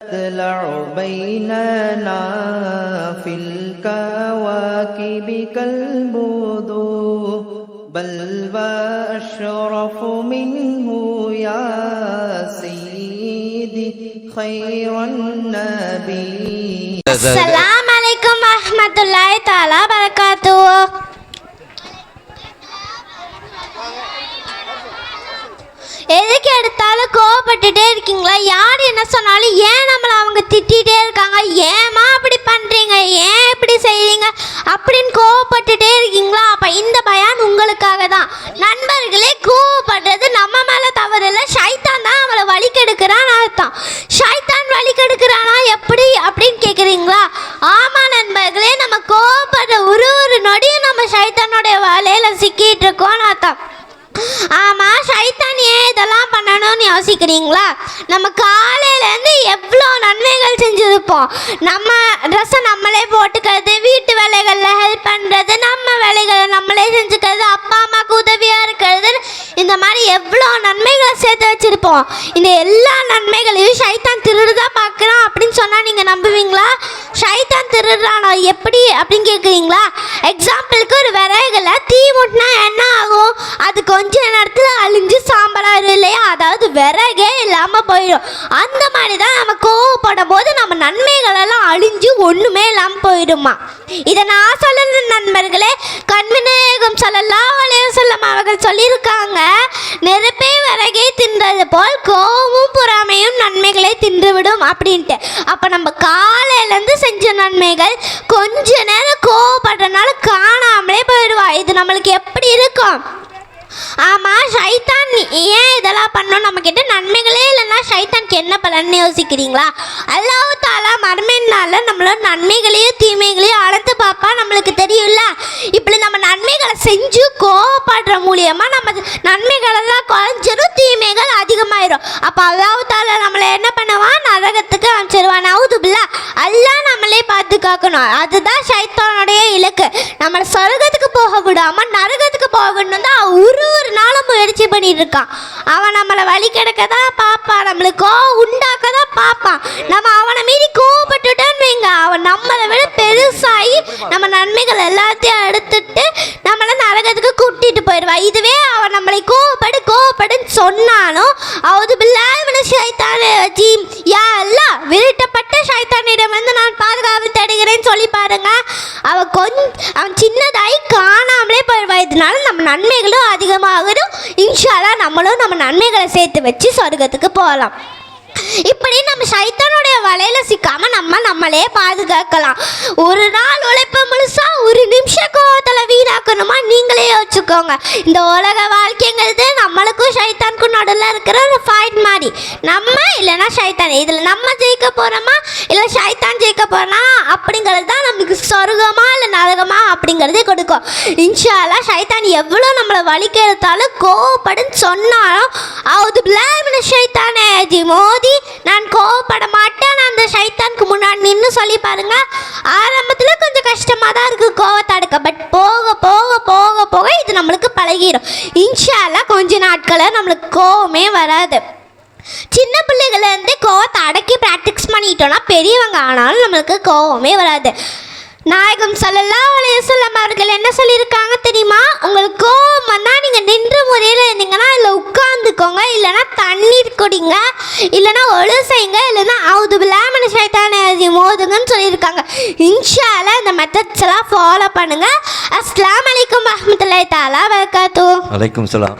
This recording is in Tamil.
تطلع بيننا في الكواكب كالبدور بل وأشرف منه يا سيدي خير النبي. السلام عليكم ورحمة الله تعالى وبركاته. எதுக்கு எடுத்தாலும் கோவப்பட்டுட்டே இருக்கீங்களா? யார் என்ன சொன்னாலும் ஏன் நம்மளை அவங்க திட்டிகிட்டே இருக்காங்க, ஏமா அப்படி பண்ணுறீங்க, ஏன் இப்படி செய்கிறீங்க அப்படின்னு கோவப்பட்டுட்டே இருக்கீங்களா? அப்போ இந்த பயான் உங்களுக்காக தான். நண்பர்களே, கோவப்படுறது நம்ம மேலே தவறு இல்லை, ஷைத்தான் தான் அவளை வழி கெடுக்கிறான்னு அர்த்தம். ஷைத்தான் வழி கெடுக்கிறானா எப்படி அப்படின்னு கேட்குறீங்களா? ஆமாம் நண்பர்களே, நம்ம கோவப்படுற ஒரு நொடியும் நம்ம ஷைத்தானுடைய வலையில் சிக்கிட்டு இருக்கோம்னு அர்த்தம். ஆமாம், ஷைத்தான் ஏன் இதெல்லாம் பண்ணணும்னு யோசிக்கிறீங்களா? நம்ம காலையிலேருந்து எவ்வளோ நன்மைகள் செஞ்சுருப்போம். நம்ம ட்ரெஸ்ஸை நம்மளே போட்டுக்கிறது, வீட்டு வேலைகளில் ஹெல்ப் பண்ணுறது, நம்ம வேலைகளை நம்மளே செஞ்சுக்கிறது, அப்பா அம்மாவுக்கு உதவியாக இருக்கிறது, இந்த மாதிரி எவ்வளோ நன்மைகளை சேர்த்து வச்சுருப்போம். இந்த எல்லா நன்மைகளையும் ஷைத்தான் திருடுதான் பார்க்குறான் அப்படின்னு சொன்னால் நீங்கள் நம்புவீங்களா? ஷைத்தான் திருடுறானா எப்படி அப்படின்னு கேட்குறீங்களா? எக்ஸாம்பிளுக்கு ஒரு விறகுல தீ முட்டினா என்ன ஆகும்? அது கொஞ்ச நேரத்தில் அழிஞ்சு சாம்பலாயிரும் இல்லையா? அதாவது விறகே இல்லாமல் போயிடும். அந்த மாதிரி தான் நம்ம கோவப்படும் போது நம்ம நன்மைகளெல்லாம் அழிஞ்சு ஒன்றுமே இல்லாமல் போயிடுமா. இதை நான் சொல்லல நண்பர்களே, கண்மநாயகம் ஸல்லல்லாஹு அலைஹி வஸல்லம் அவர்கள் சொல்லியிருக்காங்க, நெருப்பே விறகை தின்றது போல் கோவமும் பொறாமையும் நன்மைகளை தின்றுவிடும் அப்படின்ட்டு. அப்போ நம்ம காலையிலேருந்து செஞ்ச நன்மைகள் கொஞ்ச நேரம் கோவப்படுறதுனால காணாமலே போயிடுவா. இது நம்மளுக்கு எப்படி இருக்கும்? ஆமாம், ஷைத்தான் ஏன் இதெல்லாம் பண்ணோம்? நம்மக்கிட்ட நன்மைகளே இல்லைன்னா ஷைத்தானுக்கு என்ன பலன்னு யோசிக்கிறீங்களா? அல்லாஹ் தஆலா மறுமையினால நம்மளோட நன்மைகளையும் தீமைகளையும் அளந்து பார்ப்பா, நம்மளுக்கு தெரியும்ல. இப்படி நம்ம நன்மைகளை செஞ்சு கோவப்படுற மூலியமாக நம்ம நன்மைகளெல்லாம் குறைஞ்சிடும், தீமைகள் அதிகமாயிடும். அப்போ அல்லாஹ் தஆலா நம்மளை என்ன பண்ணுவான்? நரகத்துக்கு அனுப்பிச்சிடுவான். நவுதுபில்லா. அல்லாஹ் நம்மளே பாதுகாக்கணும். அதுதான் ஷைத்தானுடைய இலக்கு. நம்மளை சொர்க்கத்துக்கு போக விடாமல் நரகத்துக்கு போகணும் தான் ஒரு நாளும் முயற்சி பண்ணிட்டு இருக்கான். அவன் நம்மளை வழி கிடக்க தான் பார்ப்பான், நம்மளுக்கு உண்டாக்க தான் பார்ப்பான். நம்ம அவனை மீறி கோவப்பட்டுட்டான்னு வைங்க, அவன் நம்மளை விட பெருசாகி நம்ம நன்மைகள் எல்லாத்தையும் எடுத்துட்டு நம்மளை நரகத்துக்கு கூட்டிட்டு போயிடுவான். இதுவே அவன் நம்மளை கோவப்படுன்னு சொன்னாலும் அவுது பில்லாஹி மினஷ் ஷைத்தானிர் ரஜீம், யா அல்லாஹ், விரட்டப்பட்ட ஷைத்தானிடம் வந்து நான் பாதுகாப்பு தேடுகிறேன்னு சொல்லி பாருங்க, அவன் சின்னதாகி காணாமலே போயிடுவான். இதனால நம்ம நன்மைகளும் அதிகமாகணும். இன்ஷா அல்லாஹ் நம்மளும் நம்ம நன்மைகளை சேர்த்து வச்சு சொர்க்கத்துக்கு போகலாம். இப்படி நம்ம ஷைத்தானுடைய வலையில சிக்காம நம்மளே பாதுகாக்கலாம். ஒரு நாள் உழைப்பு முழுசா ஒரு நிமிஷம் கோவத்தில் வீணாக்கணுமா? நீங்களே யோசிச்சுக்கோங்க. இந்த உலக வாழ்க்கைங்கிறது நம்மளுக்கும் ஷைத்தானுக்கும் நடுவில் இருக்கிற ஒரு ஃபைட் மாதிரி. நம்ம இல்லைன்னா ஷைத்தான், இதில் நம்ம ஜெயிக்க போகிறோமா இல்லை ஷைத்தான் ஜெயிக்க போகிறோமா அப்படிங்கிறது தான் நமக்கு சொர்க்கமா இல்லை நரகமா அப்படிங்கிறதே கொடுக்கும். இன்ஷா அல்லாஹ் ஷைத்தான் எவ்வளோ நம்மளை வலிக்க எடுத்தாலும் கோவப்படுன்னு சொன்னாலும் அவுது பில்லாஹி மினஷ் ஷைத்தானிர் ரஜீம் மோதி நான் கோவப்பட மாட்டேன், நான் அந்த ஷைத்தானுக்கு முன்னாடி நின்று சொல்லி பாருங்க. ஆரம்பத்தில் கொஞ்சம் கஷ்டமாக தான் இருக்குது கோவத்தை அடக்க, பட் போக போக போக போக இது நம்மளுக்கு பழகிடும். இன்ஷா அல்லாஹ் கொஞ்ச நாட்களில் நம்மளுக்கு கோவமே வராது. சின்ன பிள்ளைகள்லேருந்து கோவத்தை அடக்கி ப்ராக்டிஸ் பண்ணிட்டோன்னா பெரியவங்க ஆனாலும் நம்மளுக்கு கோவமே வராது. நாயகம் ஸல்லல்லாஹு அலைஹி வஸல்லம் அவர்கள் என்ன சொல்லியிருக்காங்க தெரியுமா? உங்களுக்கு கோவம் வந்தால் நீங்கள் நின்ற முறையில் இருந்தீங்கன்னா இல்லை உட்காந்துக்கோங்க, இல்லைனா தண்ணீர் குடிங்க, இல்லைனா ஒழு செய்யுங்க, இல்லைனா அவுது பில்லாஹி மினஷ் ஷைத்தானிர் ரஜீம் மோதுங்கன்னு சொல்லியிருக்காங்க. இன்ஷா அல்லாஹ் இந்த மெத்தட்ஸ் எல்லாம் ஃபாலோ பண்ணுங்கள். அஸ்ஸலாமு அலைக்கும் வரஹ்மத்துல்லாஹி தஆலா வபரகாத்துஹு. வலைக்கும் சலாம்.